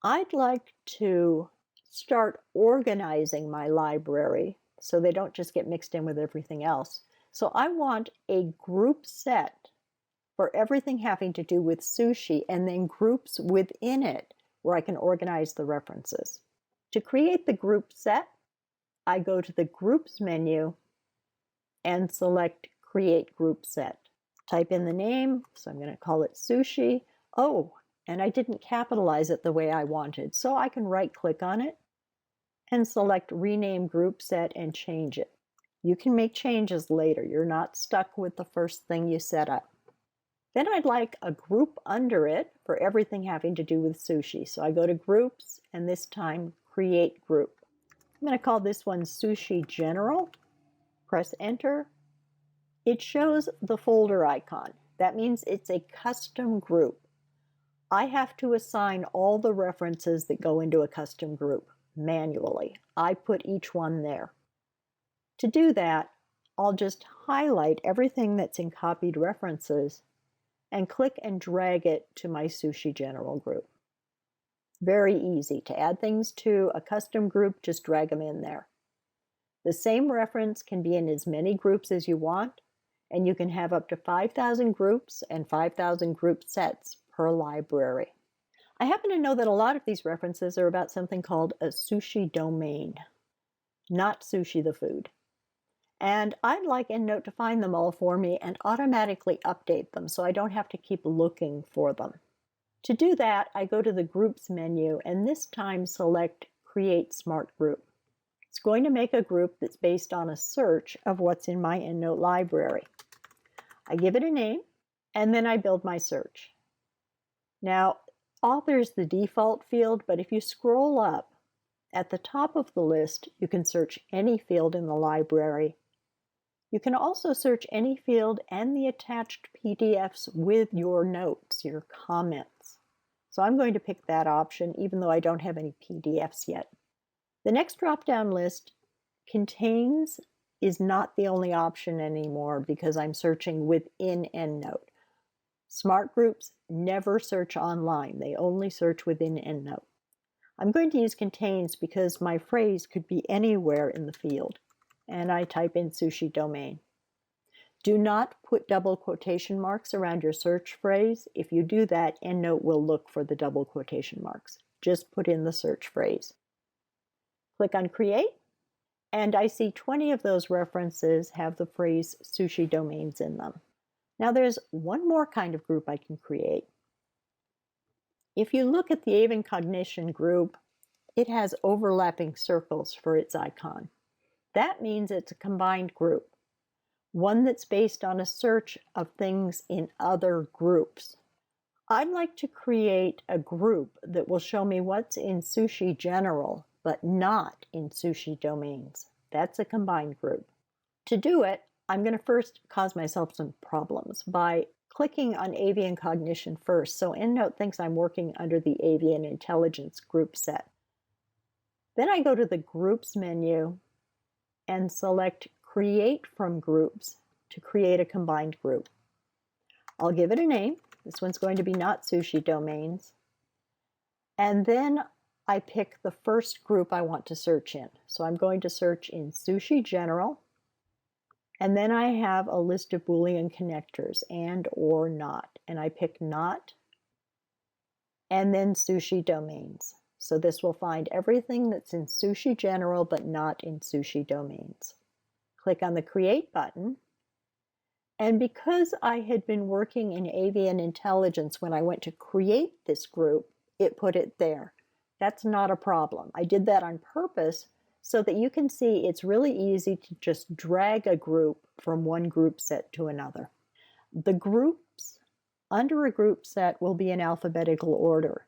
I'd like to start organizing my library so they don't just get mixed in with everything else. So I want a group set for everything having to do with sushi and then groups within it where I can organize the references. To create the group set, I go to the Groups menu and select Create Group Set. Type in the name, so I'm going to call it Sushi. Oh, and I didn't capitalize it the way I wanted, so I can right-click on it and select Rename Group Set and change it. You can make changes later. You're not stuck with the first thing you set up. Then I'd like a group under it for everything having to do with sushi. So I go to Groups, and this time Create Group. I'm going to call this one Sushi General. Press Enter. It shows the folder icon. That means it's a custom group. I have to assign all the references that go into a custom group manually. I put each one there. To do that, I'll just highlight everything that's in copied references and click and drag it to my Sushi General group. Very easy. To add things to a custom group, just drag them in there. The same reference can be in as many groups as you want, and you can have up to 5,000 groups and 5,000 group sets per library. I happen to know that a lot of these references are about something called a sushi domain, not sushi the food. And I'd like EndNote to find them all for me and automatically update them so I don't have to keep looking for them. To do that, I go to the Groups menu and this time select Create Smart Group. It's going to make a group that's based on a search of what's in my EndNote library. I give it a name, and then I build my search. Now, author's the default field, but if you scroll up, at the top of the list, you can search any field in the library. You can also search any field and the attached PDFs with your notes, your comments. So I'm going to pick that option, even though I don't have any PDFs yet. The next drop-down list, Contains, is not the only option anymore because I'm searching within EndNote. Smart groups never search online. They only search within EndNote. I'm going to use Contains because my phrase could be anywhere in the field. And I type in sushi domain. Do not put double quotation marks around your search phrase. If you do that, EndNote will look for the double quotation marks. Just put in the search phrase. Click on Create, and I see 20 of those references have the phrase sushi domains in them. Now there's one more kind of group I can create. If you look at the Avian Cognition group, it has overlapping circles for its icon. That means it's a combined group, one that's based on a search of things in other groups. I'd like to create a group that will show me what's in Sushi General, but not in Sushi Domains. That's a combined group. To do it, I'm going to first cause myself some problems by clicking on Avian Cognition first, so EndNote thinks I'm working under the Avian Intelligence group set. Then I go to the Groups menu and select Create from Groups to create a combined group. I'll give it a name. This one's going to be Not Sushi Domains. And then I pick the first group I want to search in. So I'm going to search in Sushi General. And then I have a list of Boolean connectors, and or not. And I pick not, and then Sushi Domains. So this will find everything that's in Sushi General, but not in Sushi Domains. Click on the Create button. And because I had been working in Avian Intelligence when I went to create this group, it put it there. That's not a problem. I did that on purpose so that you can see it's really easy to just drag a group from one group set to another. The groups under a group set will be in alphabetical order,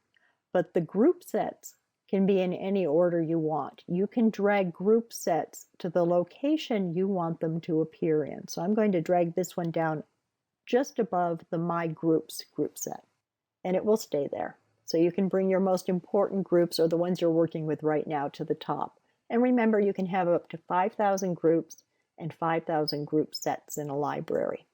but the group sets can be in any order you want. You can drag group sets to the location you want them to appear in. So I'm going to drag this one down just above the My Groups group set, and it will stay there. So you can bring your most important groups or the ones you're working with right now to the top. And remember, you can have up to 5,000 groups and 5,000 group sets in a library.